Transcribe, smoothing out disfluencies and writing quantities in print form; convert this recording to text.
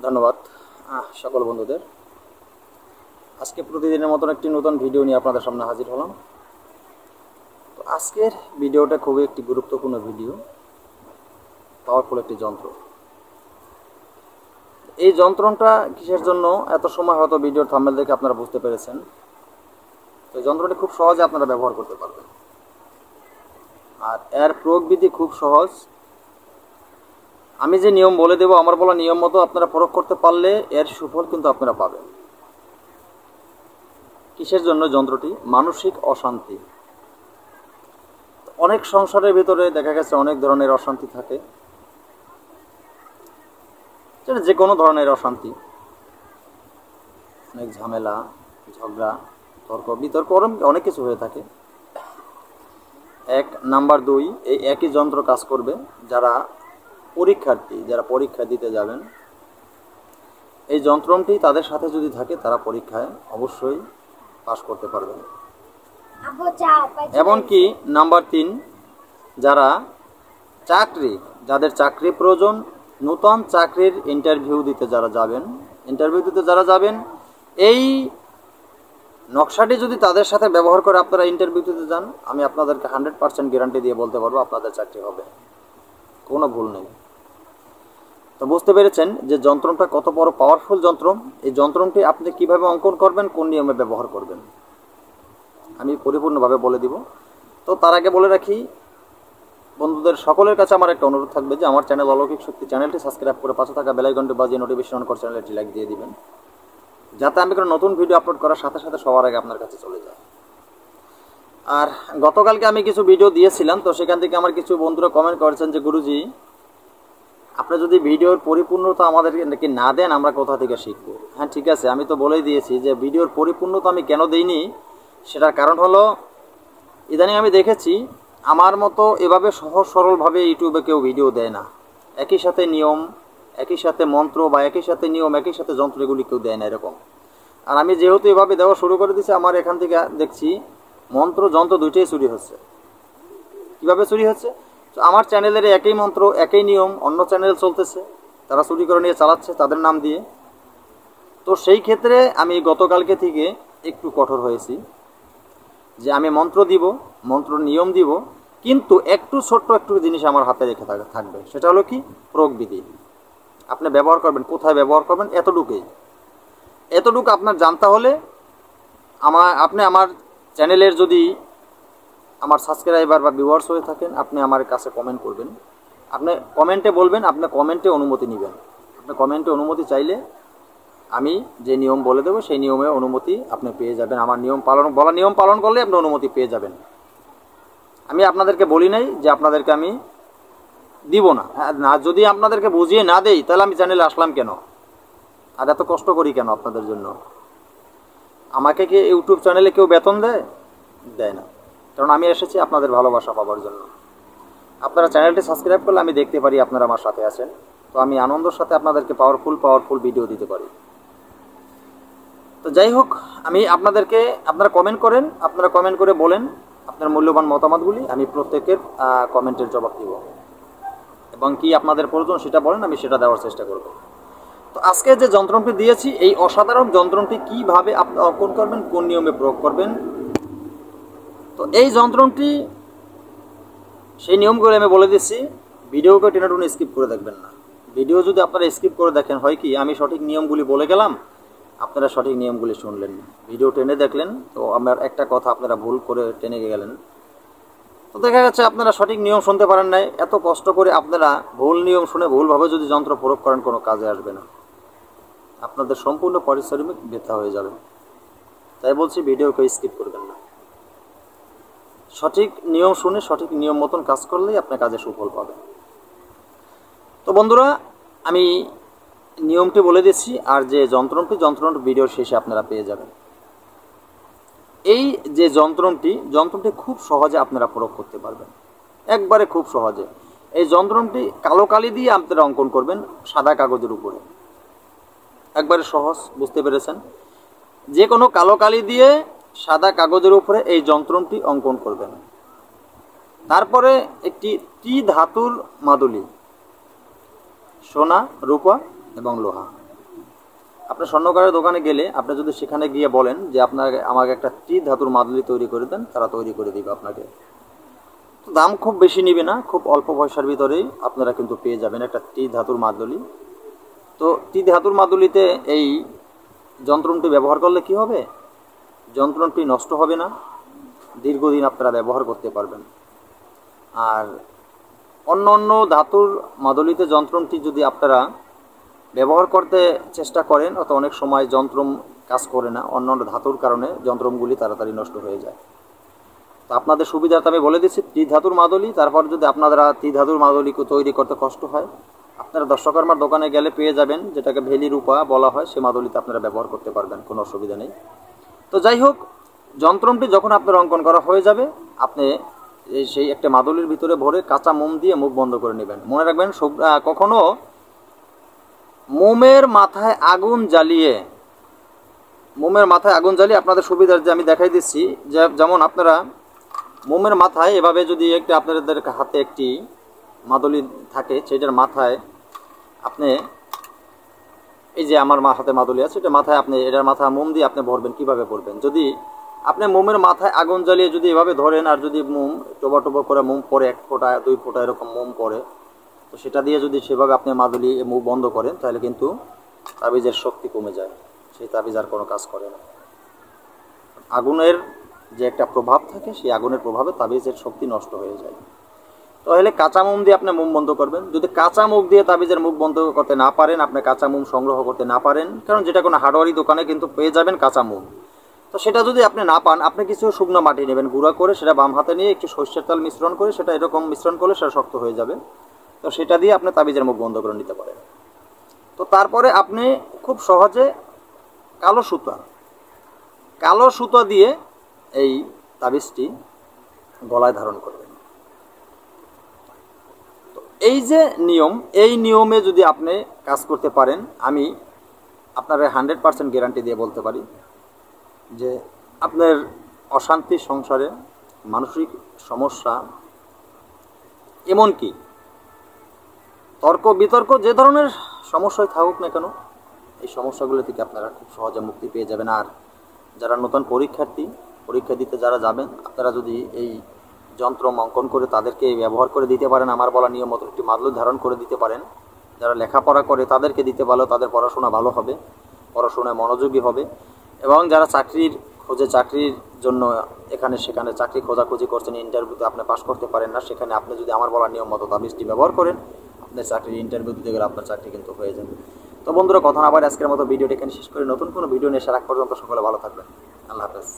ধন্যবাদ সকল বন্ধুদের। আজকে প্রতিদিনের মতন একটি নতুন ভিডিও নিয়ে আপনাদের সামনে হাজির হলাম। তো আজকের ভিডিওটা খুবই একটি গুরুত্বপূর্ণ ভিডিও, পাওয়ারফুল একটি যন্ত্র। এই যন্ত্রটা কিসের জন্য এত সময় হয়তো ভিডিওর থাম্বনেল দেখে আপনারা বুঝতে পেরেছেন। তো যন্ত্রটি খুব সহজে আপনারা ব্যবহার করতে পারবেন, আর এর প্রয়োগবিধি খুব সহজ। আমি যে নিয়ম বলে দেব, আমার বলা নিয়ম মতো আপনারা প্রয়োগ করতে পারলে এর সুফল কিন্তু আপনারা পাবেন। কিসের জন্য যন্ত্রটি? মানসিক অশান্তি। অনেক সংসারের ভিতরে দেখা গেছে অনেক ধরনের অশান্তি থাকে, যে কোনো ধরনের অশান্তি, অনেক ঝামেলা, ঝগড়া, তর্ক বিতর্ক, অনেক কিছু হয়ে থাকে। নাম্বার 2, এই একই যন্ত্র কাজ করবে যারা পরীক্ষার্থী, যারা পরীক্ষা দিতে যাবেন। এই যন্ত্রটি তাদের সাথে যদি থাকে, তারা পরীক্ষায় অবশ্যই পাস করতে পারবেন। এমনকি নাম্বার 3, যারা যাদের চাকরি প্রয়োজন, নতুন চাকরির ইন্টারভিউ দিতে যারা যাবেন, এই নকশাটি যদি তাদের সাথে ব্যবহার করে আপনারা ইন্টারভিউ দিতে যান, আমি আপনাদেরকে 100% গ্যারান্টি দিয়ে বলতে পারবো আপনাদের চাকরি হবে, কোনো ভুল নেই। তো বুঝতে পেরেছেন যে যন্ত্রটা কত বড় পাওয়ারফুল যন্ত্র। এই যন্ত্রটি আপনি কিভাবে অঙ্কন করবেন, কোন নিয়মে ব্যবহার করবেন, আমি পরিপূর্ণভাবে বলে দিব। তো তার আগে বলে রাখি, বন্ধুদের সকলের কাছে আমার একটা অনুরোধ থাকবে যে আমার চ্যানেল অলৌকিক শক্তি চ্যানেলটি সাবস্ক্রাইব করে পাশে থাকা বেল আইকনটি বাজিয়ে নোটিফিকেশন অন করে চ্যানেলটি লাইক দিয়ে দিবেন, যাতে আমি কোনো নতুন ভিডিও আপলোড করার সাথে সাথে সবার আগে আপনার কাছে চলে যায়। আর গতকালকে আমি কিছু ভিডিও দিয়েছিলাম, তো সেখান থেকে আমার কিছু বন্ধুরা কমেন্ট করেছেন যে গুরুজি, আপনি যদি ভিডিওর পরিপূর্ণতা আমাদেরকে নাকি না দেন, আমরা কোথা থেকে শিখবো? হ্যাঁ, ঠিক আছে, আমি তো বলেই দিয়েছি যে ভিডিওর পরিপূর্ণতা আমি কেন দিইনি। সেটার কারণ হলো, ইদানিং আমি দেখেছি আমার মতো এভাবে সহজ সরলভাবে ইউটিউবে কেউ ভিডিও দেয় না। একই সাথে নিয়ম, একই সাথে মন্ত্র, বা একই সাথে নিয়ম, একই সাথে যন্ত্র, এগুলি কেউ দেয় না এরকম। আর আমি যেহেতু এভাবে দেওয়া শুরু করে দিয়েছি, আমার এখান থেকে দেখছি মন্ত্র যন্ত্র দুইটাই চুরি হচ্ছে। কীভাবে চুরি হচ্ছে? তো আমার চ্যানেলের একই মন্ত্র, একই নিয়ম অন্য চ্যানেল চলতেছে, তারা চুরি করে নিয়ে চালাচ্ছে তাদের নাম দিয়ে। তো সেই ক্ষেত্রে আমি গতকালকে থেকে একটু কঠোর হয়েছি যে আমি মন্ত্র দিব, মন্ত্র নিয়ম দিব, কিন্তু ছোট্ট একটু জিনিস আমার হাতে রেখে থাকবে। সেটা হলো কি? প্রয়োগবিধি। আপনি ব্যবহার করবেন, কোথায় ব্যবহার করবেন, এতটুকু আপনার জানতে হলে আপনি আমার চ্যানেলের যদি আমার সাবস্ক্রাইবার বা ভিউয়ার্স হয়ে থাকেন, আপনি আমার কাছে কমেন্ট করবেন। আপনি কমেন্টে বলবেন, আপনি কমেন্টে অনুমতি নেবেন। আপনি কমেন্টে অনুমতি চাইলে আমি যে নিয়ম বলে দেবো, সেই নিয়মে অনুমতি আপনি পেয়ে যাবেন। আমার নিয়ম পালন করলে আপনি অনুমতি পেয়ে যাবেন। আমি আপনাদেরকে বলি নাই যে আপনাদেরকে আমি দিব না। না, যদি আপনাদেরকে বুঝিয়ে না দেই, তাহলে আমি চ্যানেলে আসলাম কেন, আর এত কষ্ট করি কেন আপনাদের জন্য? আমাকে কি ইউটিউব চ্যানেলে কেউ বেতন দেয় না, কারণ আমি এসেছি আপনাদের ভালোবাসা পাওয়ার জন্য। আপনারা চ্যানেলটি সাবস্ক্রাইব করলে আমি দেখতে পারি আপনারা আমার সাথে আছেন, তো আমি আনন্দের সাথে আপনাদেরকে পাওয়ারফুল ভিডিও দিতে পারি। তো যাই হোক, আমি আপনারা কমেন্ট করেন, আপনারা কমেন্ট করে বলেন আপনার মূল্যবান মতামতগুলি, আমি প্রত্যেকের কমেন্টের জবাব দিব, এবং কি আপনাদের প্রয়োজন সেটা বলেন, আমি সেটা দেওয়ার চেষ্টা করব। তো আজকে যে যন্ত্রটি দিয়েছি, এই অসাধারণ যন্ত্রটি কিভাবে আপনি অঙ্কন করবেন, কোন নিয়মে প্রয়োগ করবেন, তো এই যন্ত্রটি সেই নিয়মগুলো আমি বলে দিচ্ছি। ভিডিওকে টেনে স্কিপ করে দেখবেন না। ভিডিও যদি আপনারা স্কিপ করে দেখেন, হয় কি, আমি সঠিক নিয়মগুলি বলে গেলাম, আপনারা সঠিক নিয়মগুলি শুনলেন, ভিডিও টেনে দেখলেন, তো আমার একটা কথা আপনারা ভুল করে টেনে গেলেন, তো দেখা যাচ্ছে আপনারা সঠিক নিয়ম শুনতে পারেন নাই। এত কষ্ট করে আপনারা ভুল নিয়ম শুনে ভুলভাবে যদি যন্ত্র প্রয়োগ করেন, কোনো কাজে আসবে না, আপনাদের সম্পূর্ণ পারিশ্রমিক বৃথা হয়ে যাবে। তাই বলছি, ভিডিওকে স্কিপ করবেন না। সঠিক নিয়ম শুনে সঠিক নিয়ম মতন কাজ করলেই আপনার কাজে সুফল পাবেন। তো বন্ধুরা, আমি নিয়মটি বলে দিচ্ছি, আর যে যন্ত্রটি ভিডিওর শেষে আপনারা পেয়ে যাবেন। এই যে যন্ত্রটি খুব সহজে আপনারা প্রয়োগ করতে পারবেন, একবারে খুব সহজে। এই যন্ত্রটি কালো কালি দিয়ে আপনারা অঙ্কন করবেন সাদা কাগজের উপরে, একবারে সহজ। বুঝতে পেরেছেন? যে কোনো কালো কালি দিয়ে সাদা কাগজের উপরে এই যন্ত্রটি অঙ্কন করবেন। তারপরে একটি ধাতুর মাদুলি সোনা, রূপা এবং লোহা। আপনি স্বর্ণকারের দোকানে গেলে আপনি যদি সেখানে গিয়ে বলেন যে আমাকে একটা ধাতুর মাদুলি তৈরি করে দেন, তারা তৈরি করে দিবে আপনাকে। দাম খুব বেশি নিবে না, খুব অল্প পয়সার ভিতরেই আপনারা কিন্তু পেয়ে যাবেন একটা ধাতুর মাদুলি। তো ধাতুর মাদুলিতে এই যন্ত্রটি ব্যবহার করলে কি হবে? যন্ত্রটি নষ্ট হবে না, দীর্ঘদিন আপনারা ব্যবহার করতে পারবেন। আর অন্য অন্য ধাতুর মাদুলিতে যন্ত্রটি যদি আপনারা ব্যবহার করতে চেষ্টা করেন, অত অনেক সময় যন্ত্র কাজ করে না, অন্য অন্য ধাতুর কারণে যন্ত্রগুলি তাড়াতাড়ি নষ্ট হয়ে যায়। তো আপনাদের সুবিধার্থে আমি বলে দিচ্ছি ধাতুর মাদুলি। তারপর যদি আপনারা ধাতুর মাদুলি তৈরি করতে কষ্ট হয়, আপনারা দর্শকর্মার দোকানে গেলে পেয়ে যাবেন, যেটাকে ভেলি রূপা বলা হয়, সে মাদুলিতে আপনারা ব্যবহার করতে পারবেন, কোনো অসুবিধা নেই। তো যাই হোক, যন্ত্রটি যখন আপনার অঙ্কন করা হয়ে যাবে, আপনি সেই একটা মাদুলির ভিতরে ভরে কাঁচা মোম দিয়ে মুখ বন্ধ করে নেবেন। মনে রাখবেন, কখনো মোমের মাথায় আগুন জ্বালিয়ে আপনাদের সুবিধার যে আমি দেখাই দিচ্ছি, যেমন আপনারা মোমের মাথায় এভাবে যদি আপনাদের হাতে একটি মাদুলি থাকে, সেটার মাথায় আপনি এই যে আমার হাতে মাদুলি আছে, এটা মাথায় আপনি এটার মাথা মোম দিয়ে আপনি ভরবেন। কিভাবে ভরবেন? যদি আপনি মোমের মাথায় আগুন জ্বালিয়ে যদি এভাবে ধরেন, আর যদি মোম টোবা করে মোম পড়ে, 1 ফোঁটা 2 ফোঁটা এরকম মোম পড়ে, তো সেটা দিয়ে যদি সেভাবে আপনি মাদুলি মুখ বন্ধ করেন, তাহলে কিন্তু তাবিজের শক্তি কমে যায়, সেই তাবিজ আর কোনো কাজ করে না। আগুনের যে একটা প্রভাব থাকে, সেই আগুনের প্রভাবে তাবিজের শক্তি নষ্ট হয়ে যায়। তাহলে কাঁচা মোম দিয়ে আপনি মুখ বন্ধ করবেন। যদি কাঁচা মুখ দিয়ে তাবিজের মুখ বন্ধ করতে না পারেন, আপনি কাঁচা মোম সংগ্রহ করতে না পারেন, কারণ যেটা কোনো হার্ডওয়ারি দোকানে কিন্তু পেয়ে যাবেন কাঁচা মোম, তো সেটা যদি আপনি না পান, আপনি কিছু শুকনো মাটি নেবেন, গুঁড়া করে, সেটা বাম হাতে নিয়ে একটু সর্ষের তেল মিশ্রণ করে, সেটা এরকম মিশ্রণ করলে সেটা শক্ত হয়ে যাবে। তো সেটা দিয়ে আপনি তাবিজের মুখ বন্ধ করে নিতে পারেন। তো তারপরে আপনি খুব সহজে কালো সুতা দিয়ে এই তাবিজটি গলায় ধারণ করবেন। তো এই যে নিয়ম, এই নিয়মে যদি আপনি কাজ করতে পারেন, আমি আপনার 100% গ্যারান্টি দিয়ে বলতে পারি যে আপনার অশান্তি সংসারে, মানসিক সমস্যা, এমনকি তর্ক বিতর্ক, যে ধরনের সমস্যায় থাকুক না কেন, এই সমস্যাগুলো থেকে আপনারা খুব সহজে মুক্তি পেয়ে যাবেন। আর যারা নতুন পরীক্ষা দিতে যারা যাবেন, আপনারা যদি এই যন্ত্র অঙ্কন করে তাদেরকে ব্যবহার করে দিতে পারেন, আমার বলা নিয়ম মতো একটি মাদুলি ধারণ করে দিতে পারেন, যারা লেখাপড়া করে তাদেরকে দিতে পারলে তাদের পড়াশোনা ভালো হবে, পড়াশোনায় মনোযোগী হবে। এবং যারা চাকরির জন্য এখানে সেখানে চাকরি খোঁজাখুঁজি করছেন, ইন্টারভিউতে আপনি পাস করতে পারেন না, সেখানে আপনি যদি আমার বলা নিয়ম মতো তাবিজটি ব্যবহার করেন, আপনার চাকরির ইন্টারভিউ দিতে গেলে আপনার চাকরি কিন্তু হয়ে যাবে। তো বন্ধুরা, কথা না বলে আজকের মতো ভিডিওটি এখানে শেষ করে নতুন কোনো ভিডিও নিয়ে আসার আগ পর্যন্ত সকলে ভালো থাকবেন। আল্লাহ হাফেজ।